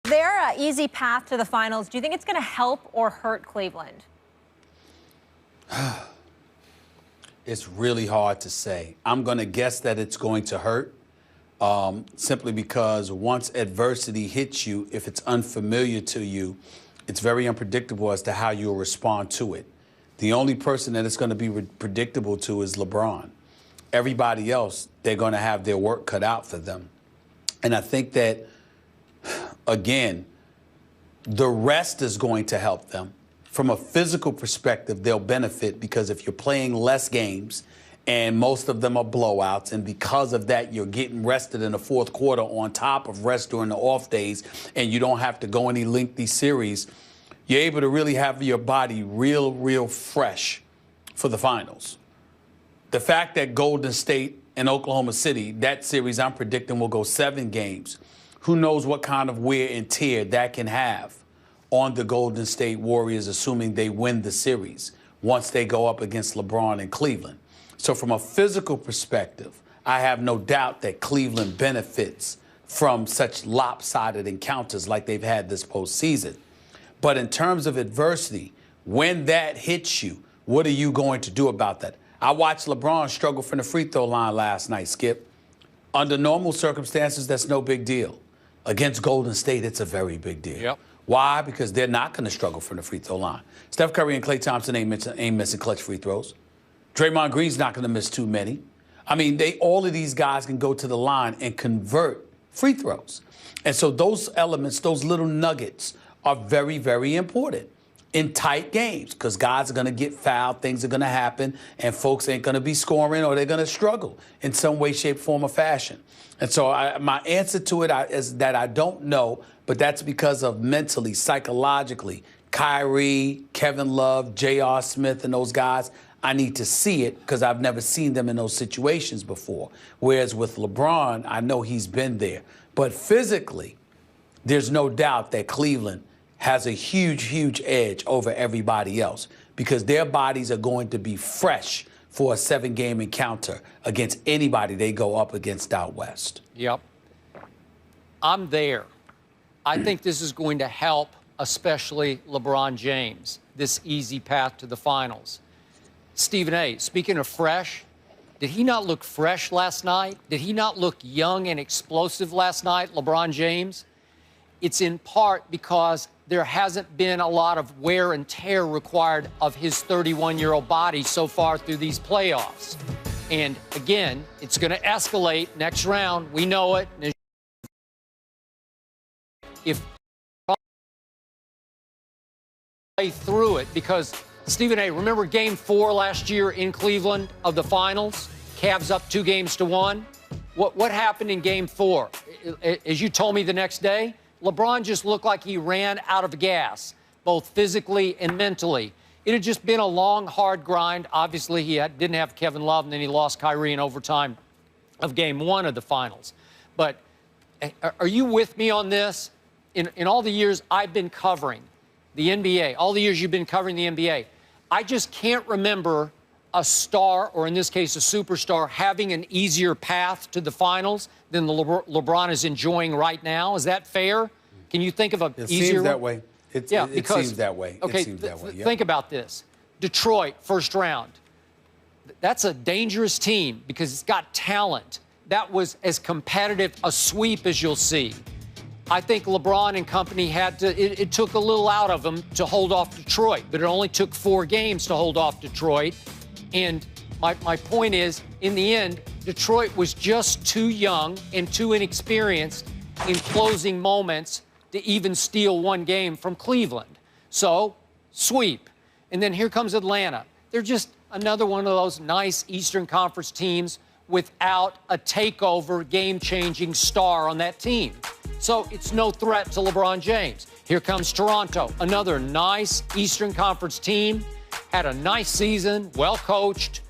Their easy path to the finals, do you think it's going to help or hurt Cleveland? It's really hard to say. I'm going to guess that it's going to hurt simply because once adversity hits you, if it's unfamiliar to you, it's very unpredictable as to how you'll respond to it. The only person that it's going to be predictable to is LeBron. Everybody else, they're going to have their work cut out for them. And I think that, again, the rest is going to help them. From a physical perspective, they'll benefit because if you're playing less games and most of them are blowouts, and because of that, you're getting rested in the fourth quarter on top of rest during the off days, and you don't have to go any lengthy series, you're able to really have your body real fresh for the finals. The fact that Golden State and Oklahoma City, that series I'm predicting will go 7 games, who knows what kind of wear and tear that can have on the Golden State Warriors, assuming they win the series once they go up against LeBron in Cleveland. So from a physical perspective, I have no doubt that Cleveland benefits from such lopsided encounters like they've had this postseason. But in terms of adversity, when that hits you, what are you going to do about that? I watched LeBron struggle from the free throw line last night, Skip. Under normal circumstances, that's no big deal. Against Golden State, it's a very big deal. Yep. Why? Because they're not going to struggle from the free throw line. Steph Curry and Klay Thompson ain't missing clutch free throws. Draymond Green's not going to miss too many. I mean, all of these guys can go to the line and convert free throws. And so those elements, those little nuggets are very important in tight games because guys are going to get fouled, things are going to happen, and folks ain't going to be scoring or they're going to struggle in some way, shape, form, or fashion. And so my answer to it is that I don't know, but that's because of mentally, psychologically, Kyrie, Kevin Love, J.R. Smith, and those guys, I need to see it because I've never seen them in those situations before. Whereas with LeBron, I know he's been there. But physically, there's no doubt that Cleveland has a huge edge over everybody else because their bodies are going to be fresh for a 7-game encounter against anybody they go up against out west. Yep. I'm there. I think this is going to help, especially LeBron James, this easy path to the finals. Stephen A., speaking of fresh, did he not look fresh last night? Did he not look young and explosive last night, LeBron James? It's in part because there hasn't been a lot of wear and tear required of his 31-year-old body so far through these playoffs. And again, it's going to escalate next round. We know it. If play through it, because Stephen A., remember Game 4 last year in Cleveland of the finals? Cavs up 2-1. What happened in Game 4? As you told me the next day, LeBron just looked like he ran out of gas, both physically and mentally. It had just been a long, hard grind. Obviously, he didn't have Kevin Love, and then he lost Kyrie in overtime of Game 1 of the finals. But are you with me on this? In all the years I've been covering the NBA, all the years you've been covering the NBA, I just can't remember a star, or in this case a superstar, having an easier path to the finals than the LeBron is enjoying right now. Is that fair? Can you think of a It easier seems that way. It seems that way. Okay, it seems that way. Yep. Think about this. Detroit, first round. That's a dangerous team because it's got talent. That was as competitive a sweep as you'll see. I think LeBron and company had to, it took a little out of them to hold off Detroit, but it only took 4 games to hold off Detroit. And my point is, in the end, Detroit was just too young and too inexperienced in closing moments to even steal 1 game from Cleveland. So, sweep. And then here comes Atlanta. They're just another one of those nice Eastern Conference teams without a takeover, game-changing star on that team. So it's no threat to LeBron James. Here comes Toronto, another nice Eastern Conference team, had a nice season, well coached,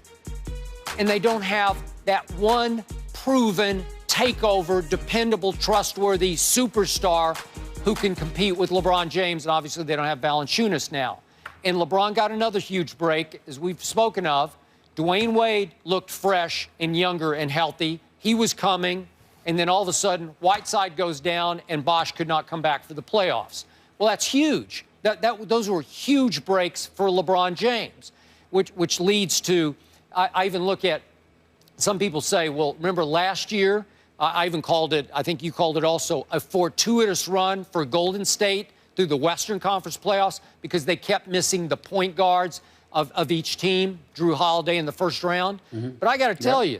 and they don't have that one proven takeover, dependable, trustworthy superstar who can compete with LeBron James, and obviously they don't have Valanciunas now. And LeBron got another huge break, as we've spoken of. Dwayne Wade looked fresh and younger and healthy. He was coming. and then all of a sudden Whiteside goes down and Bosch could not come back for the playoffs. Well, that's huge. Those were huge breaks for LeBron James, which leads to, I even look at, some people say, well, remember last year, I even called it, I think you called it also, a fortuitous run for Golden State through the Western Conference playoffs because they kept missing the point guards of each team, Drew Holiday in the first round. But I got to tell you,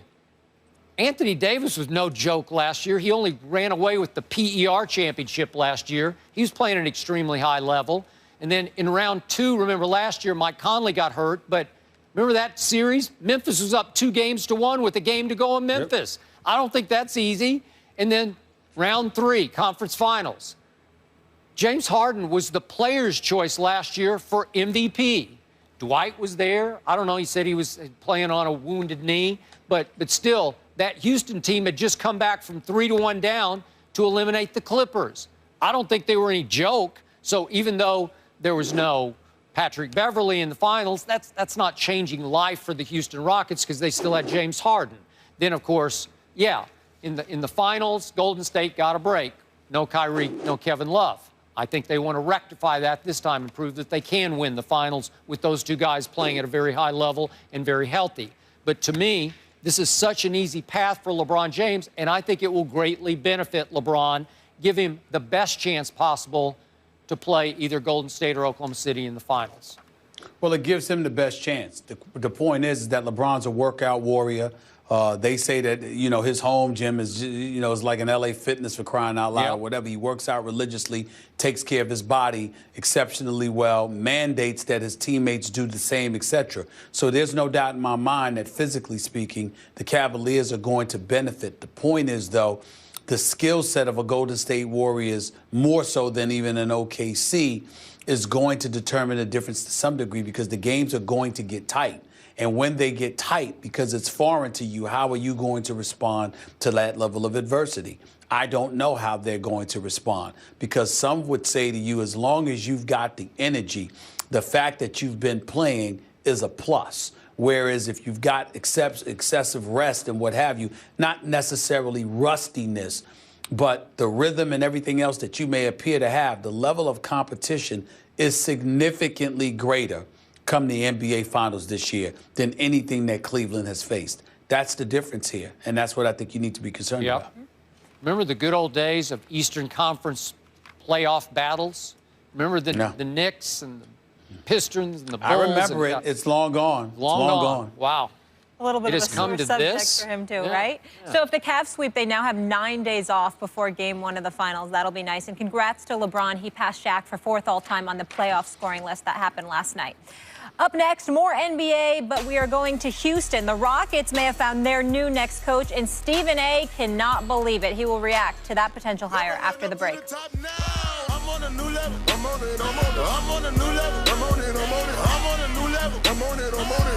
Anthony Davis was no joke last year. He only ran away with the PER championship last year. He was playing at an extremely high level. And then in round 2, remember last year, Mike Conley got hurt, but remember that series? Memphis was up 2-1 with a game to go in Memphis. I don't think that's easy. And then round 3, conference finals. James Harden was the player's choice last year for MVP. Dwight was there. I don't know. He said he was playing on a wounded knee. But still, that Houston team had just come back from 3-1 down to eliminate the Clippers. I don't think they were any joke. So even though there was no Patrick Beverly in the finals, that's not changing life for the Houston Rockets because they still had James Harden. Then, of course, yeah, in the finals, Golden State got a break. No Kyrie, no Kevin Love. I think they want to rectify that this time and prove that they can win the finals with those two guys playing at a very high level and very healthy. But to me, this is such an easy path for LeBron James, and I think it will greatly benefit LeBron, give him the best chance possible to play either Golden State or Oklahoma City in the finals. Well, it gives him the best chance. The point is that LeBron's a workout warrior. They say that, his home gym is, is like an LA Fitness for crying out loud or whatever. He works out religiously, takes care of his body exceptionally well, mandates that his teammates do the same, etc. So there's no doubt in my mind that physically speaking, the Cavaliers are going to benefit. The point is, though, the skill set of a Golden State Warriors, more so than even an OKC, is going to determine the difference to some degree because the games are going to get tight. And when they get tight, because it's foreign to you, how are you going to respond to that level of adversity? I don't know how they're going to respond because some would say to you, as long as you've got the energy, the fact that you've been playing is a plus. Whereas if you've got excessive rest and what have you, not necessarily rustiness, but the rhythm and everything else that you may appear to have, the level of competition is significantly greater come the NBA Finals this year than anything that Cleveland has faced. That's the difference here, and that's what I think you need to be concerned about. Remember the good old days of Eastern Conference playoff battles? Remember the Knicks and the Pistons and the Bulls? I remember it. It's long gone. Long gone. Wow. A little bit of a sore subject for him, too, right? Yeah. So if the Cavs sweep, they now have 9 days off before Game 1 of the Finals. That'll be nice. And congrats to LeBron. He passed Shaq for 4th all-time on the playoff scoring list. That happened last night. Up next, more NBA, but we are going to Houston. The Rockets may have found their new next coach, and Stephen A. cannot believe it. He will react to that potential hire after the break. I'm on a new level. I'm on it. I'm on it. I'm on a new level. I'm on it. I'm on it. I'm on a new level. I'm on it. I'm on it.